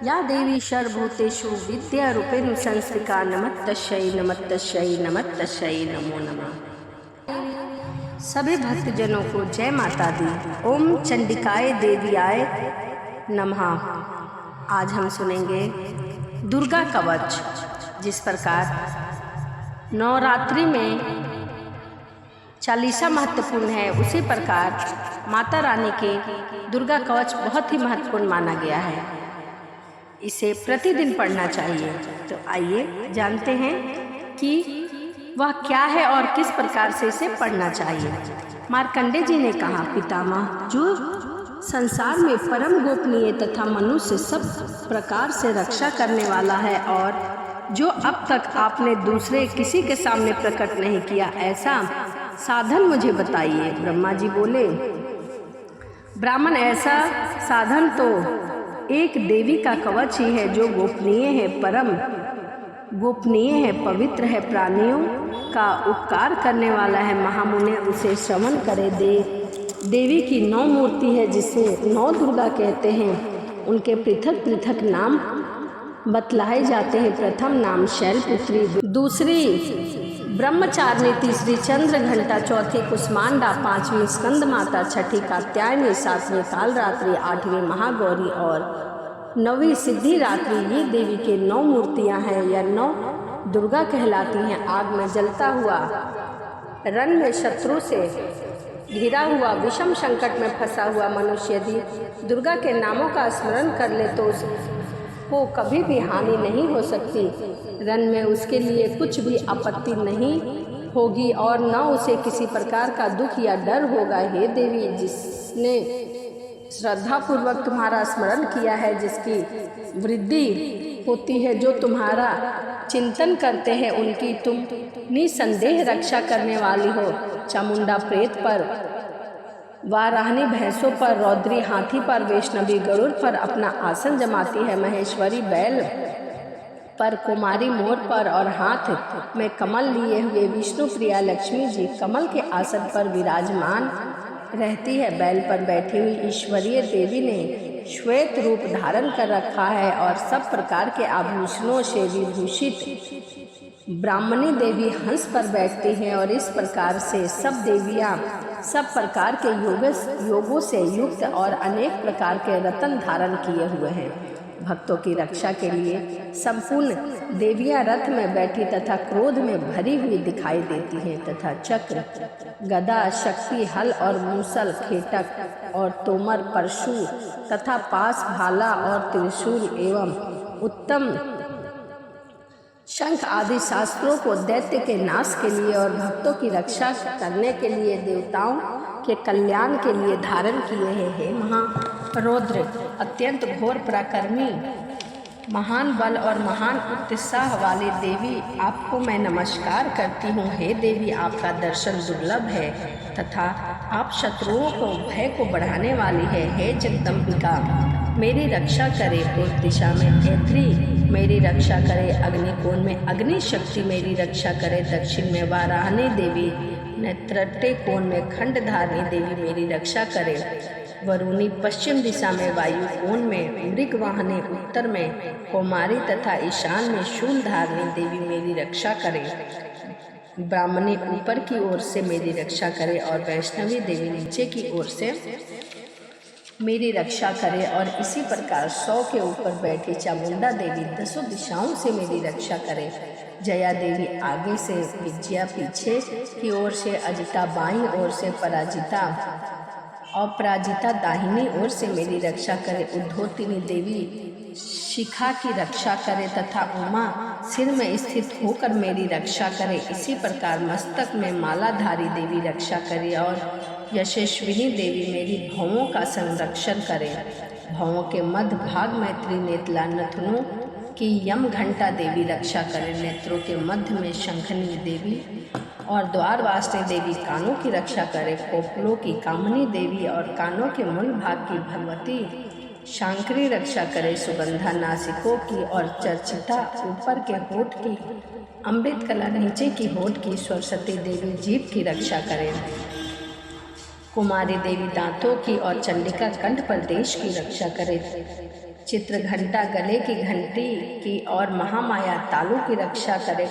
या देवी सर्वभूतेषु विद्यारूपेण संस्थिता नमस्तस्यै नमस्तस्यै नमस्तस्यै नमो नमः। सभी भक्तजनों को जय माता दी। ओम चंडिकाय देवियाय नमः। आज हम सुनेंगे दुर्गा कवच। जिस प्रकार नवरात्रि में चालीसा महत्वपूर्ण है, उसी प्रकार माता रानी के दुर्गा कवच बहुत ही महत्वपूर्ण माना गया है। इसे प्रतिदिन पढ़ना चाहिए। तो आइए जानते हैं कि वह क्या है और किस प्रकार से इसे पढ़ना चाहिए। मार्कंडे जी ने कहा, पितामह, जो संसार में परम गोपनीय तथा मनुष्य सब प्रकार से रक्षा करने वाला है और जो अब तक आपने दूसरे किसी के सामने प्रकट नहीं किया, ऐसा साधन मुझे बताइए। ब्रह्मा जी बोले, ब्राह्मण, ऐसा साधन तो एक देवी का कवच ही है जो गोपनीय है, परम गोपनीय है, पवित्र है, प्राणियों का उपकार करने वाला है। महामुने उसे श्रवण करे। देवी की 9 मूर्ति है जिसे 9 दुर्गा कहते हैं। उनके पृथक पृथक नाम बतलाए जाते हैं। प्रथम नाम शैलपुत्री, दूसरी ब्रह्मचारिणी, तीसरी चंद्र घंटा, चौथी कुष्मांडा, 5वीं स्कंद माता, 6ठी कात्यायनी, 7वीं कालरात्रि, 8वीं महागौरी और 9वीं सिद्धि रात्रि। ये देवी के 9 मूर्तियां हैं। यह 9 दुर्गा कहलाती हैं। आग में जलता हुआ, रण में शत्रु से घिरा हुआ, विषम संकट में फंसा हुआ मनुष्य यदि दुर्गा के नामों का स्मरण कर ले तो उसको कभी भी हानि नहीं हो सकती। रण में उसके लिए कुछ भी आपत्ति नहीं होगी और न उसे किसी प्रकार का दुख या डर होगा। हे देवी, जिसने श्रद्धापूर्वक तुम्हारा स्मरण किया है, जिसकी वृद्धि होती है, जो तुम्हारा चिंतन करते हैं, उनकी तुम निसंदेह रक्षा करने वाली हो। चामुंडा प्रेत पर, वाराहनी भैंसों पर, रौद्री हाथी पर, वैष्णवी गरुड़ पर अपना आसन जमाती है। महेश्वरी बैल पर, कुमारी मोर पर और हाथ में कमल लिए हुए विष्णु प्रिया लक्ष्मी जी कमल के आसन पर विराजमान रहती है। बैल पर बैठी हुई ईश्वरीय देवी ने श्वेत रूप धारण कर रखा है और सब प्रकार के आभूषणों से विभूषित ब्राह्मणी देवी हंस पर बैठती हैं और इस प्रकार से सब देवियां सब प्रकार के योगों से युक्त और अनेक प्रकार के रत्न धारण किए हुए हैं। भक्तों की रक्षा के लिए संपूर्ण देवियां रथ में बैठी तथा क्रोध में भरी हुई दिखाई देती हैं तथा चक्र, गदा, शक्ति, हल और मूसल, खेटक और तोमर, परशु तथा पास, भाला और त्रिशूल एवं उत्तम शंख आदि शास्त्रों को दैत्य के नाश के लिए और भक्तों की रक्षा करने के लिए, देवताओं के कल्याण के लिए धारण किए हैं। हे महारौद्र, अत्यंत घोर पराक्रमी, महान बल और महान उत्साह वाली देवी, आपको मैं नमस्कार करती हूँ। हे देवी, आपका दर्शन दुर्लभ है तथा आप शत्रुओं को भय को बढ़ाने वाली है। हे जगदम्बिका, मेरी रक्षा करे। पूर्व दिशा में ऐत्री मेरी रक्षा करे। अग्निकोण में अग्नि शक्ति मेरी रक्षा करे। दक्षिण में वाराहनी देवी, नेत्रट्टे कोण में खंडधारिणी देवी मेरी रक्षा करे। वरुणी पश्चिम दिशा में, वायु कोण में मृगवाहनी, उत्तर में कौमारी तथा ईशान में शूलधारिणी देवी मेरी रक्षा करे। ब्राह्मणी ऊपर की ओर से मेरी रक्षा करे और वैष्णवी देवी नीचे की ओर से मेरी रक्षा करे। और इसी प्रकार 100 के ऊपर बैठी चामुंडा देवी 10 दिशाओं से मेरी रक्षा करे। जया देवी आगे से, विजया पीछे की ओर से, अजिता बाईं ओर से, अपराजिता दाहिनी ओर से मेरी रक्षा करे। उद्धोतिनी देवी शिखा की रक्षा करे तथा उमा सिर में स्थित होकर मेरी रक्षा करे। इसी प्रकार मस्तक में मालाधारी देवी रक्षा करे और यशस्विनी देवी मेरी भौंवों का संरक्षण करे। भौंवों के मध्य भाग में त्रिनेत्रा नथुनों की यम घंटा देवी रक्षा करे। नेत्रों के मध्य में शंखनी देवी और द्वारवासिनी देवी कानों की रक्षा करे। कोपलों की कामनी देवी और कानों के मूल भाग की भगवती शांकरी रक्षा करे। सुगंधा नासिकों की और चर्चिता ऊपर के होठ की, अमृत कला नीचे की होठ की सरस्वती देवी जीभ की रक्षा करे। कुमारी देवी दांतों की और चंडिका कंठ प्रदेश की रक्षा करे। चित्र घंटा गले की घंटी की और महामाया तालू की रक्षा करे।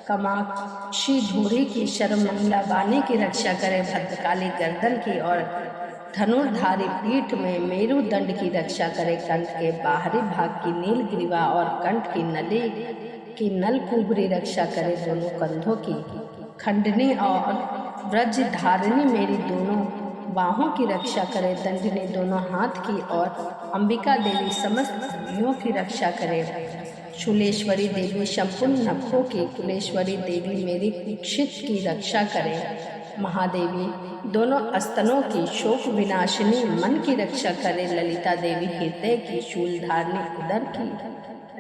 कमाक्षी धूरी की शर्मंगला बानी की रक्षा करे। भद्रकाली गर्दन की और धनुर्धारी पीठ में मेरुदंड की रक्षा करे। कंठ के बाहरी भाग की नीलग्रीवा और कंठ की नली की नलकुबरी रक्षा करे। दोनों कंधों की खंडनी और व्रजधारिणी मेरी दोनों बाहों की रक्षा करे। दंडिनी दोनों हाथ की और अंबिका देवी समस्त अंगुलियों की रक्षा करे। शूलेश्वरी देवी संपूर्ण नखों की, कुलेश्वरी देवी मेरी कुक्षित की रक्षा करे। महादेवी दोनों स्तनों की, शोक विनाशिनी मन की रक्षा करे। ललिता देवी हृदय की, शूलधारिणी उदर की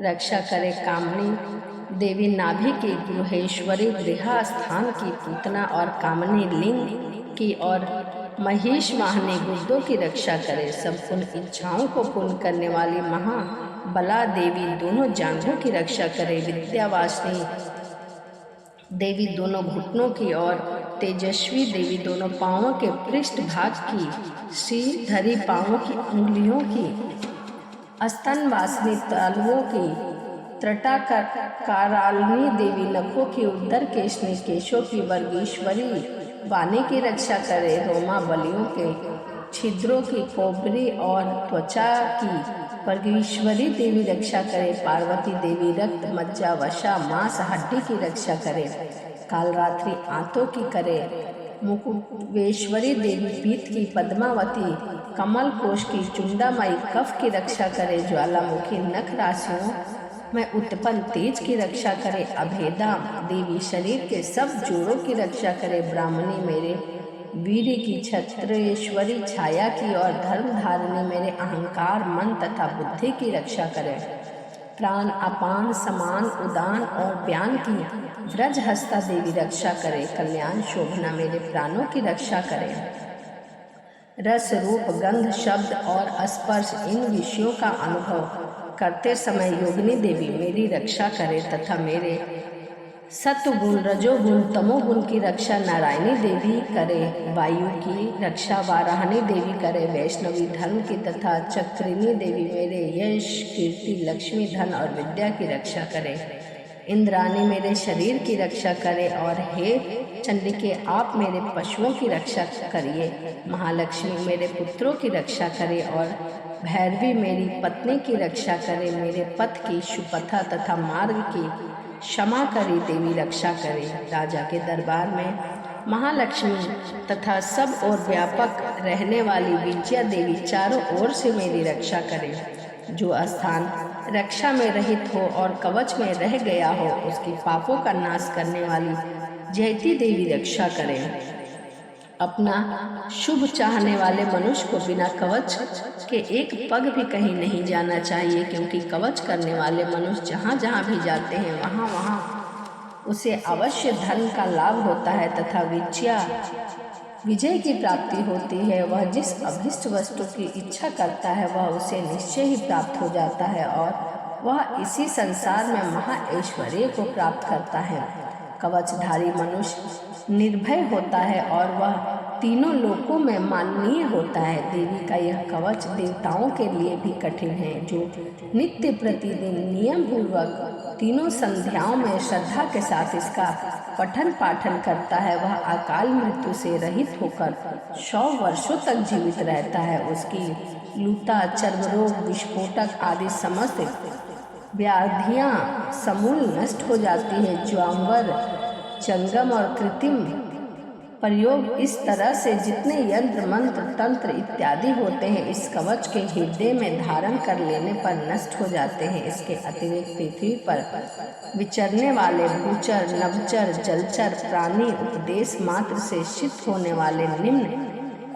रक्षा करे। कामनी देवी नाभि की, गृहेश्वरी गृह स्थान की, पूतना और कामनी लिंग की और महिष वाहनी गुर्दों की रक्षा करे। संपूर्ण इच्छाओं को पूर्ण करने वाली महाबला देवी दोनों जांघों की रक्षा करे। विद्यावासिनी देवी दोनों घुटनों की और तेजस्वी देवी दोनों पांवों के पृष्ठ भाग की, श्रीधरी पांवों की अंगुलियों की, स्तनवासिनी तालुओं की, त्रटाकारालिनी देवी नखों की, उदर केशनी केशों की, वर्गीश्वरी वाणी की रक्षा करे। रोमा बलियों के छिद्रों की, कोबरी और त्वचा की वर्गीश्वरी देवी रक्षा करे। पार्वती देवी रक्त मज्जा वशा मांस हड्डी की रक्षा करे। कालरात्रि आंतों की करे। मुकुटेश्वरी देवी पीत की, पद्मावती कमल कोश की, चुंडामाई कफ की रक्षा करे। ज्वालामुखी नख राशियों में उत्पन्न तेज की रक्षा करे। अभेदा देवी शरीर के सब जोड़ों की रक्षा करे। ब्राह्मणी मेरे वीर की, छत्रेश्वरी छाया की और धर्मधारिणी मेरे अहंकार मन तथा बुद्धि की रक्षा करे। प्राण अपान समान उदान और ब्यान की व्रजहस्ता देवी रक्षा करे। कल्याण शोभना मेरे प्राणों की रक्षा करे। रस रूप गंध शब्द और स्पर्श इन विषयों का अनुभव करते समय योगिनी देवी मेरी रक्षा करे तथा मेरे सत्वगुण रजोगुण तमोगुण की रक्षा नारायणी देवी करे। वायु की रक्षा वाराहनी देवी करे। वैष्णवी धर्म की तथा चक्रिणी देवी मेरे यश कीर्ति लक्ष्मी धन और विद्या की रक्षा करे। इंद्राणी मेरे शरीर की रक्षा करे और हे चंडिके आप मेरे पशुओं की रक्षा करिए। महालक्ष्मी मेरे पुत्रों की रक्षा करे और भैरवी मेरी पत्नी की रक्षा करे। मेरे पथ की सुपथा तथा मार्ग की क्षमा करी देवी रक्षा करे। राजा के दरबार में महालक्ष्मी तथा सब और व्यापक रहने वाली विजया देवी चारों ओर से मेरी रक्षा करे। जो स्थान रक्षा में रहित हो और कवच में रह गया हो उसकी पापों का नाश करने वाली जयती देवी रक्षा करे। अपना शुभ चाहने वाले मनुष्य को बिना कवच के एक पग भी कहीं नहीं जाना चाहिए, क्योंकि कवच करने वाले मनुष्य जहाँ जहाँ भी जाते हैं वहाँ वहाँ उसे अवश्य धन का लाभ होता है तथा विजय की प्राप्ति होती है। वह जिस अभिष्ट वस्तु की इच्छा करता है वह उसे निश्चय ही प्राप्त हो जाता है और वह इसी संसार में महा ऐश्वर्य को प्राप्त करता है। कवचधारी मनुष्य निर्भय होता है और वह तीनों लोकों में माननीय होता है। देवी का यह कवच देवताओं के लिए भी कठिन है। जो नित्य प्रतिदिन नियम पूर्वक तीनों संध्याओं में श्रद्धा के साथ इसका पठन पाठन करता है वह अकाल मृत्यु से रहित होकर 100 वर्षों तक जीवित रहता है। उसकी लूता चर्मरोग विस्फोटक आदि समस्त व्याधियाँ समूल नष्ट हो जाती है। ज्वांवर जंगम और कृत्रिम प्रयोग इस तरह से जितने यंत्र मंत्र तंत्र इत्यादि होते हैं इस कवच के हृदय में धारण कर लेने पर नष्ट हो जाते हैं। इसके अतिरिक्त पृथ्वी पर विचरने वाले भूचर नभचर जलचर प्राणी उपदेश मात्र से सिद्ध होने वाले निम्न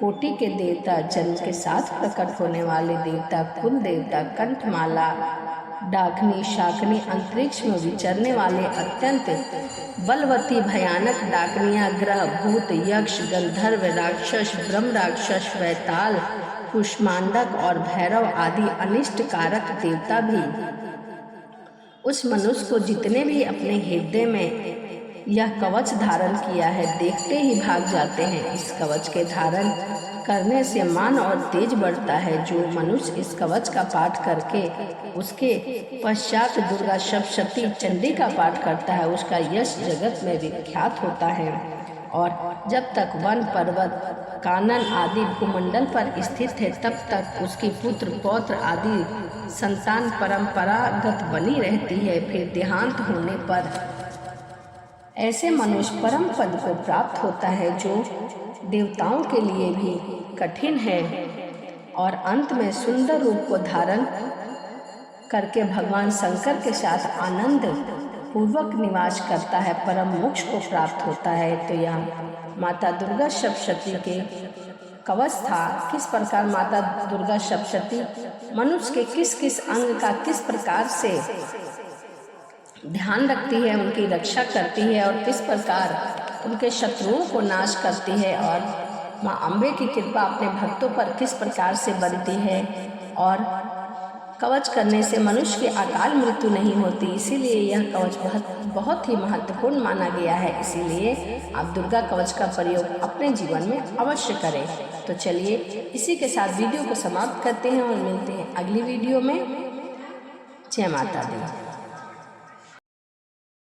कोटि के देवता, जन्म के साथ प्रकट होने वाले देवता, कुल देवता, कंठमाला डाकनी शाकनी, अंतरिक्ष में विचरने वाले अत्यंत बलवती भयानक डाकनियाँ, ग्रह भूत यक्ष गंधर्व राक्षस ब्रह्म राक्षस वैताल कुष्मांडक और भैरव आदि अनिष्ट कारक देवता भी उस मनुष्य को जितने भी अपने हृदय में यह कवच धारण किया है देखते ही भाग जाते हैं। इस कवच के धारण करने से मान और तेज बढ़ता है। जो मनुष्य इस कवच का पाठ करके उसके पश्चात दुर्गा सप्तशती चंडी का पाठ करता है, उसका यश जगत में विख्यात होता है। और जब तक वन पर्वत कानन आदि भूमंडल पर स्थित है, तब तक उसकी पुत्र पौत्र आदि संतान परंपरागत बनी रहती है। फिर देहांत होने पर ऐसे मनुष्य परम पद को प्राप्त होता है, जो देवताओं के लिए भी कठिन है, और अंत में सुंदर रूप को धारण करके भगवान शंकर के साथ आनंद पूर्वक निवास करता है, परम मोक्ष को प्राप्त होता है। तो यह माता दुर्गा सप्तशती के कवच था। किस प्रकार माता दुर्गा सप्तशती मनुष्य के किस किस अंग का किस प्रकार से ध्यान रखती है, उनकी रक्षा करती है, और किस प्रकार उनके शत्रुओं को नाश करती है, और माँ अम्बे की कृपा अपने भक्तों पर किस प्रकार से बनती है, और कवच करने से मनुष्य की अकाल मृत्यु नहीं होती। इसीलिए यह कवच बहुत ही महत्वपूर्ण माना गया है। इसीलिए आप दुर्गा कवच का प्रयोग अपने जीवन में अवश्य करें। तो चलिए इसी के साथ वीडियो को समाप्त करते हैं और मिलते हैं अगली वीडियो में। जय माता दी।